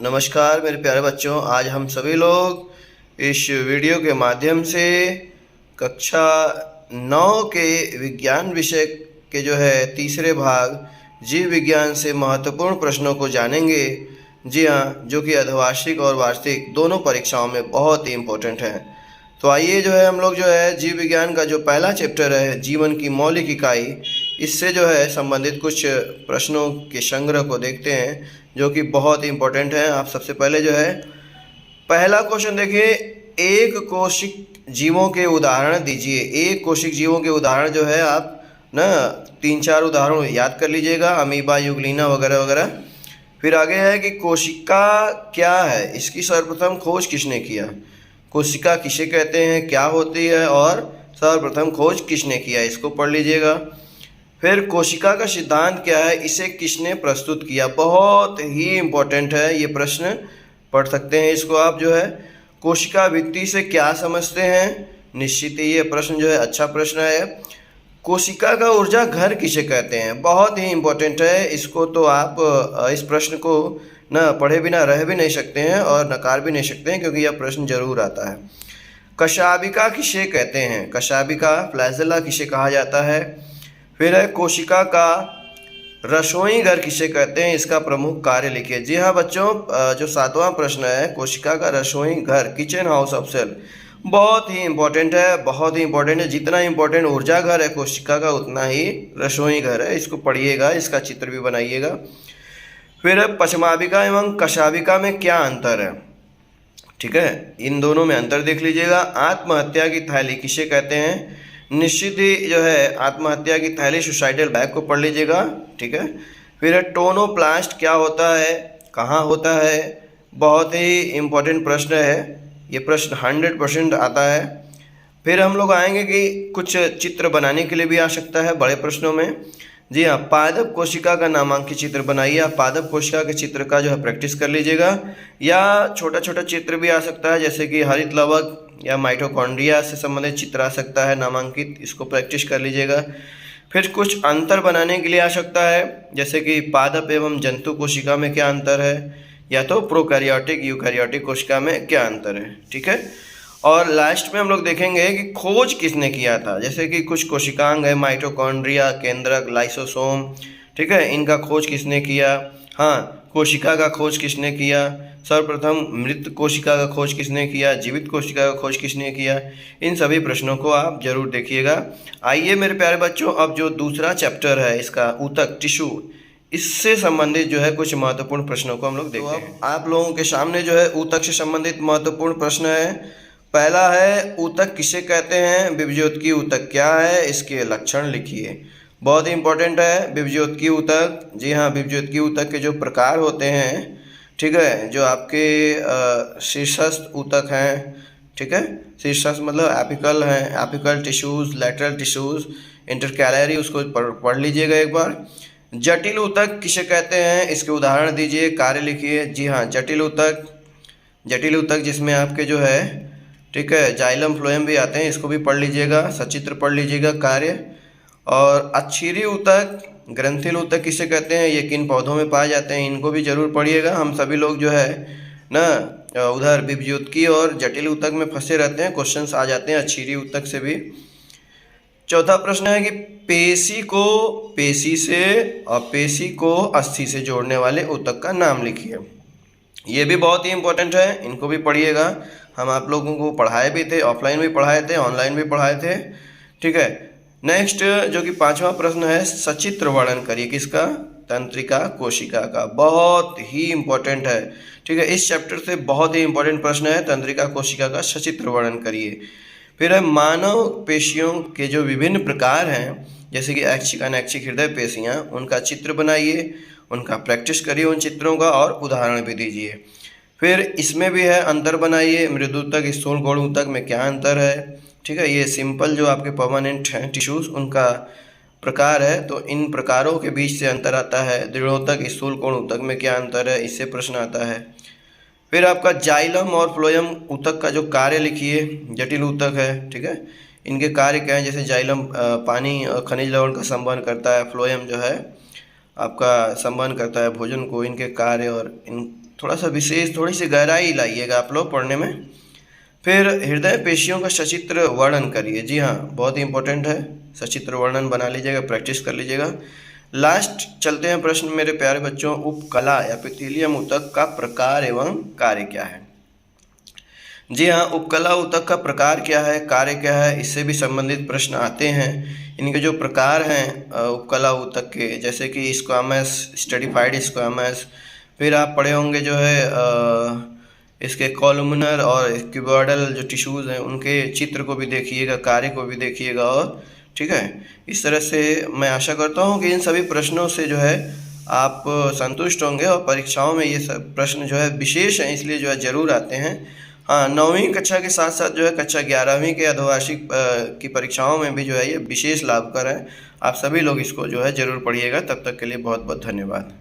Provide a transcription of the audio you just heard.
नमस्कार मेरे प्यारे बच्चों, आज हम सभी लोग इस वीडियो के माध्यम से कक्षा 9 के विज्ञान विषय के जो है तीसरे भाग जीव विज्ञान से महत्वपूर्ण प्रश्नों को जानेंगे। जी हाँ, जो कि अर्धवार्षिक और वार्षिक दोनों परीक्षाओं में बहुत ही इम्पोर्टेंट है। तो आइए जो है हम लोग जो है जीव विज्ञान का जो पहला चैप्टर है जीवन की मौलिक इकाई, इससे जो है संबंधित कुछ प्रश्नों के संग्रह को देखते हैं जो कि बहुत ही इम्पोर्टेंट है। आप सबसे पहले जो है पहला क्वेश्चन देखिए, एक कोशिक जीवों के उदाहरण दीजिए। एक कोशिक जीवों के उदाहरण जो है आप ना 3-4 उदाहरण याद कर लीजिएगा, अमीबा, यूग्लिना वगैरह वगैरह। फिर आगे है कि कोशिका क्या है, इसकी सर्वप्रथम खोज किसने किया। कोशिका किसे कहते हैं, क्या होती है और सर्वप्रथम खोज किसने किया, इसको पढ़ लीजिएगा। फिर कोशिका का सिद्धांत क्या है, इसे किसने प्रस्तुत किया। बहुत ही इम्पोर्टेंट है ये प्रश्न, पढ़ सकते हैं इसको आप जो है। कोशिका भित्ति से क्या समझते हैं, निश्चित ही ये प्रश्न जो है अच्छा प्रश्न है। कोशिका का ऊर्जा घर किसे कहते हैं, बहुत ही इम्पोर्टेंट है। इसको तो आप इस प्रश्न को न पढ़े बिना रह भी नहीं सकते हैं और नकार भी नहीं सकते हैं, क्योंकि यह प्रश्न जरूर आता है। कशाबिका किसे कहते हैं, कशाबिका फ्लैजेला किसे कहा जाता है। फिर है कोशिका का रसोई घर किसे कहते हैं, इसका प्रमुख कार्य लिखिए। जी हाँ बच्चों, जो 7वां प्रश्न है, कोशिका का रसोई घर, किचन हाउस ऑफ सेल, बहुत ही इम्पोर्टेंट है, बहुत ही इम्पोर्टेंट है। जितना इम्पोर्टेंट ऊर्जा घर है कोशिका का, उतना ही रसोई घर है। इसको पढ़िएगा, इसका चित्र भी बनाइएगा। फिर है पश्माबिका एवं कशाबिका में क्या अंतर है, ठीक है, इन दोनों में अंतर देख लीजिएगा। आत्महत्या की थैली किसे कहते हैं, निश्चित ही जो है आत्महत्या की थैली, सुसाइडल बैग को पढ़ लीजिएगा, ठीक है। फिर है टोनोप्लास्ट क्या होता है, कहाँ होता है, बहुत ही इम्पोर्टेंट प्रश्न है ये प्रश्न, 100% आता है। फिर हम लोग आएंगे कि कुछ चित्र बनाने के लिए भी आ सकता है बड़े प्रश्नों में। जी हाँ, पादप कोशिका का नामांकित चित्र बनाइए। आप पादप कोशिका के चित्र का जो है प्रैक्टिस कर लीजिएगा, या छोटा छोटा चित्र भी आ सकता है, जैसे कि हरित लवक या माइटोकॉन्ड्रिया से संबंधित चित्र आ सकता है नामांकित, इसको प्रैक्टिस कर लीजिएगा। फिर कुछ अंतर बनाने के लिए आ सकता है, जैसे कि पादप एवं जंतु कोशिका में क्या अंतर है, या तो प्रोकैरियोटिक यूकैरियोटिक कोशिका में क्या अंतर है, ठीक है। और लास्ट में हम लोग देखेंगे कि खोज किसने किया था, जैसे कि कुछ कोशिकांग है, माइटोकॉन्ड्रिया, केंद्रक, लाइसोसोम, ठीक है, इनका खोज किसने किया। हाँ, कोशिका का खोज किसने किया, सर्वप्रथम मृत कोशिका का खोज किसने किया, जीवित कोशिका का खोज किसने किया। इन सभी प्रश्नों को आप जरूर देखिएगा। आइए मेरे प्यारे बच्चों, अब जो दूसरा चैप्टर है इसका ऊतक, टिश्यू, इससे संबंधित जो है कुछ महत्वपूर्ण प्रश्नों को हम लोग देखते हैं। आप लोगों के सामने जो है ऊतक से संबंधित महत्वपूर्ण प्रश्न है। पहला है, ऊतक किसे कहते हैं, विभज्योतकी ऊतक क्या है, इसके लक्षण लिखिए। बहुत ही इंपॉर्टेंट है विभज्योतकी ऊतक। जी हाँ, विभज्योतकी ऊतक के जो प्रकार होते हैं, ठीक है, जो आपके शीर्षस्थ ऊतक हैं, ठीक है, शीर्षस्थ मतलब एपिकल हैं, apical tissues, lateral tissues, intercalary, उसको पढ़ लीजिएगा एक बार। जटिल ऊतक किसे कहते हैं, इसके उदाहरण दीजिए, कार्य लिखिए। जी हाँ, जटिल ऊतक जिसमें आपके जो है, ठीक है, जाइलम फ्लोएम भी आते हैं, इसको भी पढ़ लीजिएगा, सचित्र पढ़ लीजिएगा, कार्य। और अक्षीरी ऊतक, ग्रंथिल ऊतक किसे कहते हैं, ये किन पौधों में पाए जाते हैं, इनको भी जरूर पढ़िएगा। हम सभी लोग जो है ना उधर विभज्योतकी और जटिल ऊतक में फंसे रहते हैं, क्वेश्चंस आ जाते हैं अक्षीरी ऊतक से भी। चौथा प्रश्न है कि पेशी से और पेशी को अस्थि से जोड़ने वाले ऊतक का नाम लिखिए। ये भी बहुत ही इंपॉर्टेंट है, इनको भी पढ़िएगा। हम आप लोगों को पढ़ाए भी थे, ऑफलाइन भी पढ़ाए थे, ऑनलाइन भी पढ़ाए थे, ठीक है। नेक्स्ट जो कि 5वां प्रश्न है, सचित्र वर्णन करिए, किसका, तंत्रिका कोशिका का, बहुत ही इंपॉर्टेंट है, ठीक है। इस चैप्टर से बहुत ही इंपॉर्टेंट प्रश्न है, तंत्रिका कोशिका का सचित्र वर्णन करिए। फिर है मानव पेशियों के जो विभिन्न प्रकार हैं, जैसे कि ऐच्छिक अनैच्छिक हृदय पेशियाँ, उनका चित्र बनाइए, उनका प्रैक्टिस करिए उन चित्रों का, और उदाहरण भी दीजिए। फिर इसमें भी है अंतर बनाइए, मृदुतक स्थूल गौण ऊतक में क्या अंतर है, ठीक है। ये सिंपल जो आपके परमानेंट हैं टिश्यूज़, उनका प्रकार है, तो इन प्रकारों के बीच से अंतर आता है। दृढ़ोतक स्थूल कोण ऊतक में क्या अंतर है, इससे प्रश्न आता है। फिर आपका जाइलम और फ्लोएम ऊतक का जो कार्य लिखिए, जटिल ऊतक है, ठीक है, इनके कार्य क्या हैं, जैसे जाइलम पानी और खनिज लवण का संवहन करता है, फ्लोएम जो है आपका संवहन करता है भोजन को, इनके कार्य और इन थोड़ा सा विशेष, थोड़ी सी गहराई लाइएगा आप लोग पढ़ने में। फिर हृदय पेशियों का सचित्र वर्णन करिए। जी हाँ, बहुत ही इंपॉर्टेंट है, सचित्र वर्णन बना लीजिएगा, प्रैक्टिस कर लीजिएगा। लास्ट चलते हैं प्रश्न मेरे प्यारे बच्चों, उपकला या एपिथेलियम ऊतक का प्रकार एवं कार्य क्या है। जी हाँ, उपकला ऊतक का प्रकार क्या है, कार्य क्या है, इससे भी संबंधित प्रश्न आते हैं। इनके जो प्रकार हैं उपकला ऊतक के, जैसे कि स्क्वामस, स्ट्रेटिफाइड स्क्वामस, फिर आप पढ़े होंगे जो है इसके कॉलमनर और क्यूबॉइडल जो टिश्यूज़ हैं उनके चित्र को भी देखिएगा, कार्य को भी देखिएगा। और ठीक है, इस तरह से मैं आशा करता हूँ कि इन सभी प्रश्नों से जो है आप संतुष्ट होंगे, और परीक्षाओं में ये सब प्रश्न जो है विशेष हैं, इसलिए जो है ज़रूर आते हैं। हाँ, 9वीं कक्षा के साथ साथ जो है कक्षा 11वीं के अर्धवार्षिक की परीक्षाओं में भी जो है ये विशेष लाभकर है। आप सभी लोग इसको जो है ज़रूर पढ़िएगा। तब तक के लिए बहुत बहुत धन्यवाद।